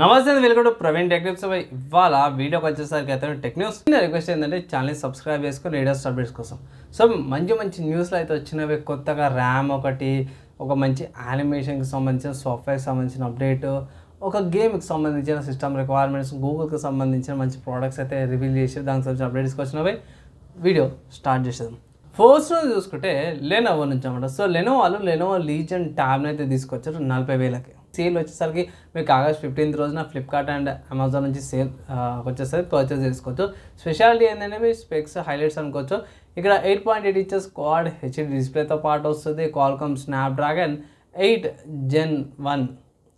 నమస్తే welcome to Praveen tech tips. ఇవాళ వీడియోకి వచ్చేసరికి అయితే టెక్ న్యూస్ రిక్వెస్ట్ ఏంటంటే ఛానల్ని సబ్స్క్రైబ్ చేసుకొని లేటెస్ట్ అప్డేట్స్ కోసం. సో మంచి న్యూస్లు అయితే వచ్చినవి. కొత్తగా ర్యామ్ ఒకటి, ఒక మంచి యానిమేషన్కి సంబంధించిన సాఫ్ట్వేర్కి సంబంధించిన అప్డేట్, ఒక గేమ్కి సంబంధించిన సిస్టమ్ రిక్వైర్మెంట్స్, గూగుల్కి సంబంధించిన మంచి ప్రోడక్ట్స్ అయితే రివీల్ చేసి దానికి సంబంధించిన అప్డేట్స్కి వచ్చినవి. వీడియో స్టార్ట్ చేసేద్దాం. ఫస్ట్ రోజు చూసుకుంటే లెనోవో నుంచి అన్నమాట. సో లెనోవో లీజెండ్ ట్యాబ్ని అయితే తీసుకొచ్చారు 40,000కి. సేల్ వచ్చేసరికి మీకు ఆగస్ట్ 15th రోజున ఫ్లిప్కార్ట్ అండ్ అమెజాన్ నుంచి సేల్ వచ్చేసరికి పర్చేస్ చేసుకోవచ్చు. స్పెషాలిటీ ఏంటంటే స్పెక్స్ హైలైట్స్ అనుకోవచ్చు. ఇక్కడ 8.8 ఇంచెస్ క్వాడ్ హెచ్డి డిస్ప్లేతో పాటు వస్తుంది. క్వాల్కామ్ స్నాప్డ్రాగన్ 8 Gen 1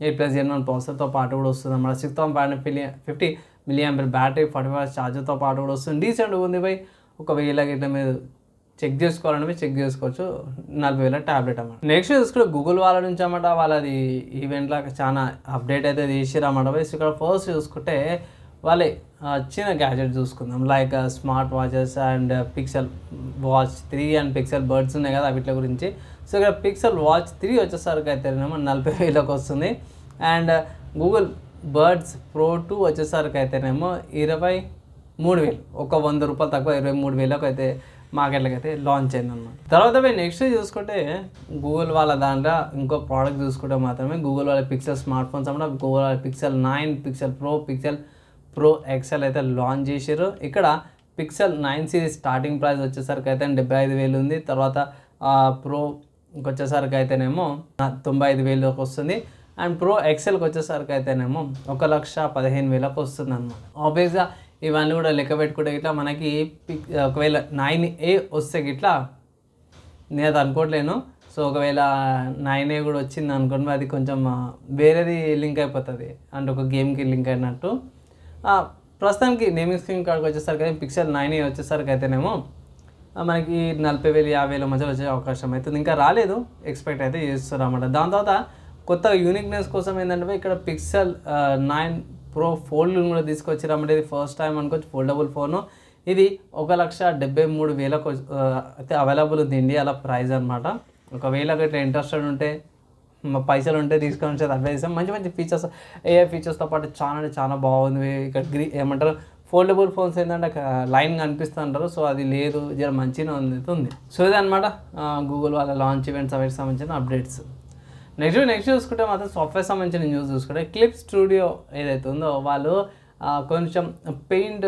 8+ Gen 1 ప్రాసెసర్తో పాటు కూడా వస్తుంది అన్నమాట. 6,550 mAh బ్యాటరీ, 45 ఛార్జర్తో పాటు కూడా వస్తుంది. డీసెంట్గా ఉంది బై. 1,000 ఇట్లా మీరు చెక్ చేసుకోవాలని చెక్ చేసుకోవచ్చు. 40,000 ట్యాబ్లెట్ అన్నమాట. నెక్స్ట్ చూసుకుంటే గూగుల్ వాళ్ళ నుంచి అన్నమాట. వాళ్ళది ఈవెంట్లో చాలా అప్డేట్ అయితే తీసిరన్నమాట. ఇక్కడ ఫస్ట్ చూసుకుంటే వాళ్ళే చిన్న గ్యాజెట్ చూసుకుందాం. Like smart watches and pixel watch 3 and pixel birds ఉన్నాయి కదా, వీటి గురించి. సో ఇక్కడ పిక్సెల్ వాచ్ 3 వచ్చేసరికి అయితేనేమో 40,000కి వస్తుంది. అండ్ గూగుల్ బర్డ్స్ ప్రో 2 వచ్చేసరికి అయితేనేమో 23,000, ఒక 100 రూపాయలు తక్కువ 23,000కి అయితే మార్కెట్లోకి అయితే లాంచ్ అయిందన్నమాట. తర్వాత నెక్స్ట్ చూసుకుంటే గూగుల్ వాళ్ళ దాంట్లో ఇంకో ప్రోడక్ట్ చూసుకుంటే మాత్రమే గూగుల్ వాళ్ళ పిక్సెల్ స్మార్ట్ ఫోన్స్ అన్నమాట. గూగుల్ వాళ్ళ పిక్సెల్ 9, పిక్సెల్ ప్రో XL అయితే లాంచ్ చేశారు. ఇక్కడ పిక్సెల్ 9 సిరీస్ స్టార్టింగ్ ప్రైస్ వచ్చేసరికి అయితే 75,000 ఉంది. తర్వాత ప్రో వచ్చేసరికి అయితేనేమో 95,000కి వస్తుంది. అండ్ ప్రో XLకి వచ్చేసరికి అయితేనేమో 1,15,000కి వస్తుంది అనమాట. ఆబ్వియస్గా ఇవన్నీ కూడా లెక్క పెట్టుకుంటే ఇట్లా మనకి ఒకవేళ 9A వస్తే ఇట్లా నేను అది అనుకోవట్లేను. సో ఒకవేళ 9A కూడా వచ్చింది అనుకోండి, అది కొంచెం వేరేది లింక్ అయిపోతుంది, అంటే ఒక గేమ్కి లింక్ అయినట్టు. ప్రస్తుతానికి నేమింగ్ స్క్రీన్ కార్డ్కి వచ్చేసరికి పిక్సెల్ 9A వచ్చేసరికి అయితేనేమో మనకి 40,000 50,000 మధ్యలో వచ్చే అవకాశం అవుతుంది. ఇంకా రాలేదు, ఎక్స్పెక్ట్ అయితే చేస్తారు అన్నమాట. దాని తర్వాత కొత్తగా యూనిక్నెస్ కోసం ఏంటంటే ఇక్కడ పిక్సెల్ 9 ప్రో ఫోల్డ్ని కూడా తీసుకొచ్చిరన్నమాట. ఇది ఫస్ట్ టైం అనుకోవచ్చు ఫోల్డబుల్ ఫోను. ఇది 1,73,000కు అయితే అవైలబుల్ ఉంది ఇండియాలో ప్రైస్ అనమాట. ఒకవేళ ఇట్లా ఇంట్రెస్టెడ్ ఉంటే, పైసలు ఉంటే తీసుకొని వచ్చేది అడ్వైజ్ చేస్తాం. మంచి ఫీచర్స్, AI ఫీచర్స్తో పాటు చాలా బాగుంది. ఇక్కడ ఏమంటారు ఫోల్డబుల్ ఫోన్స్ ఏంటంటే లైన్ కనిపిస్తుంటారు, సో అది లేదు, జర మంచిగా ఉంది. సో ఇది అనమాట గూగుల్ వాళ్ళ లాంచ్ ఈవెంట్స్ అవిటికి సంబంధించిన అప్డేట్స్. నెక్స్ట్ చూసుకుంటే మాత్రం సాఫ్ట్వేర్ సంబంధించిన న్యూస్ చూసుకుంటే క్లిప్ స్టూడియో ఏదైతే ఉందో వాళ్ళు కొంచెం పెయింట్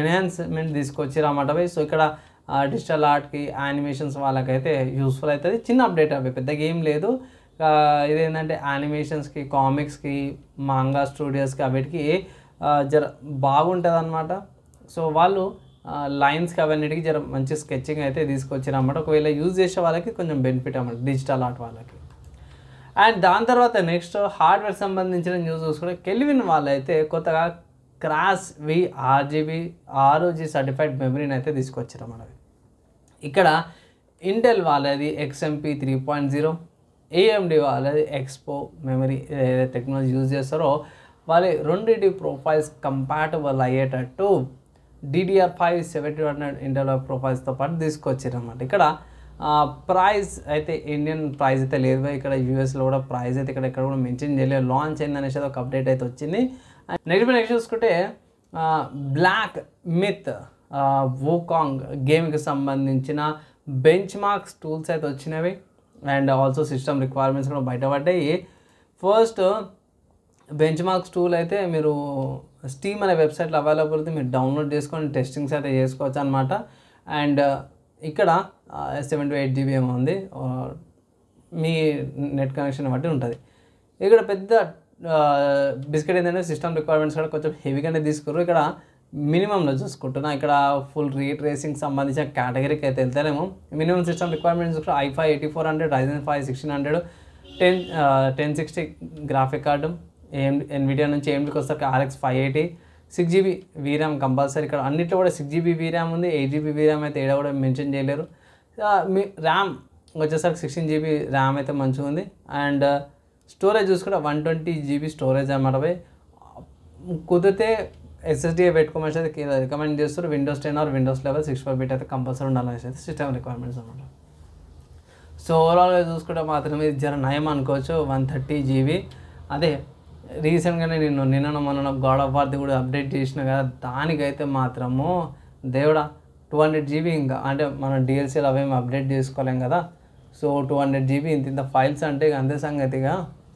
ఎన్హాన్స్మెంట్ తీసుకొచ్చారు అన్నమాట. సో ఇక్కడ డిజిటల్ ఆర్ట్కి, యానిమేషన్స్ వాళ్ళకైతే యూస్ఫుల్ అవుతుంది. చిన్న అప్డేట్ అవి, పెద్దగా ఏం లేదు. ఇదేంటంటే యానిమేషన్స్కి, కామిక్స్కి, మాంగా స్టూడియోస్కి అవిటికి జర బాగుంటుంది అనమాట. సో వాళ్ళు లైన్స్కి అవన్నిటికి జర మంచి స్కెచింగ్ అయితే తీసుకొచ్చారు అన్నమాట. ఒకవేళ యూజ్ చేసే వాళ్ళకి కొంచెం బెనిఫిట్ అన్నమాట, డిజిటల్ ఆర్ట్ వాళ్ళకి. అండ్ దాని తర్వాత నెక్స్ట్ హార్డ్వేర్ సంబంధించిన న్యూస్ చూసుకుంటే కెల్విన్ వాళ్ళైతే కొత్తగా క్రాస్ V6GB ROG సర్టిఫైడ్ మెమరీని అయితే తీసుకొచ్చారు మనకి. ఇక్కడ ఇంటెల్ వాళ్ళది XMP 3.0, AMD వాళ్ళది ఎక్స్పో మెమరీ ఏదైతే టెక్నాలజీ యూజ్ చేస్తారో వాళ్ళ రెండింటి ప్రొఫైల్స్ కంపాటబుల్ అయ్యేటట్టు DDR5 7200 ఇంటెల్ ప్రొఫైల్స్తో పాటు తీసుకొచ్చారు అన్నమాట. ఇక్కడ ప్రైస్ అయితే ఇండియన్ ప్రైస్ అయితే లేదు, ఇక్కడ యూఎస్లో కూడా ప్రైస్ అయితే ఇక్కడ కూడా మెన్షన్ చేయలేదు. లాంచ్ అయింది అనేసి ఒక అప్డేట్ అయితే వచ్చింది. నెక్స్ట్ చూసుకుంటే బ్లాక్ మిత్ వూకాంగ్ గేమ్కి సంబంధించిన బెంచ్ మార్క్స్ టూల్స్ అయితే వచ్చినవి. అండ్ ఆల్సో సిస్టమ్ రిక్వైర్మెంట్స్ కూడా బయటపడ్డాయి. ఫస్ట్ బెంచ్ మార్క్స్ టూల్ అయితే మీరు స్టీమ్ అనే వెబ్సైట్లో అవైలబుల్ అయితే మీరు డౌన్లోడ్ చేసుకొని టెస్టింగ్స్ అయితే చేసుకోవచ్చు అనమాట. అండ్ ఇక్కడ 7 to 8 GB ఏమో ఉంది, మీ నెట్ కనెక్షన్ బట్టి ఉంటుంది. ఇక్కడ పెద్ద బిస్కెట్ ఏంటంటే సిస్టమ్ రిక్వైర్మెంట్స్ కూడా కొంచెం హెవీగానే తీసుకున్నారు. ఇక్కడ మినిమంలో చూసుకుంటున్నా, ఇక్కడ ఫుల్ రీట్ రేసింగ్ సంబంధించిన కేటగిరీకి అయితే వెళ్తారేమో. మినిమం సిస్టమ్ రిక్వైర్మెంట్స్ కూడా i5 8400, Ryzen 5 1600, 1060 graphic card, Nvidia నుంచి AMDకి వస్తారు RX 580, 6GB VRAM కంపల్సరీ. ఇక్కడ అన్నిట్లో కూడా 6GB VRAM ఉంది, 8GB VRAM అయితే ఏడా కూడా మెన్షన్ చేయలేరు. మీ ర్యామ్ వచ్చేసరికి 16GB ర్యామ్ అయితే మంచిగా ఉంది. అండ్ స్టోరేజ్ చూసుకుంటే 120GB స్టోరేజ్ అన్నమాట. కుదిరితే SSD పెట్టుకోమని అయితే రికమెండ్ చేస్తారు. Windows 10 ఆర్ Windows 11 64-bit అయితే కంపల్సరీ ఉండాలని అయితే సిస్టమ్ రిక్వైర్మెంట్స్ అన్నమాట. సో ఓవరాల్గా చూసుకుంటే మాత్రం ఇది జర నయం అనుకోవచ్చు. 130GB అదే రీసెంట్గానే నిన్న మొన్న గాడ్ ఆఫ్ వార్ది కూడా అప్డేట్ చేసిన కదా, దానికైతే మాత్రము దేవుడా 200 GB ఇంకా, అంటే మనం డిఎల్సీలు అవేమి అప్డేట్ చేసుకోలేం కదా. సో 200 GB ఇంత ఫైల్స్ అంటే ఇక అంతే సంగతిగా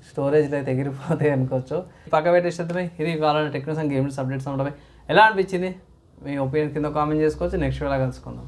స్టోరేజ్లో అయితే ఎగిరిపోతాయి అనుకోవచ్చు. పక్క పెట్టేస్తే ఇది కావాలంటే టెక్నోస్ అండ్ గేమ్స్ అప్డేట్స్ ఉంటాయి. ఎలా అనిపించింది మీ ఒపీనియన్ కింద కామెంట్ చేసుకోవచ్చు. నెక్స్ట్ వేళ కలుసుకుందాం.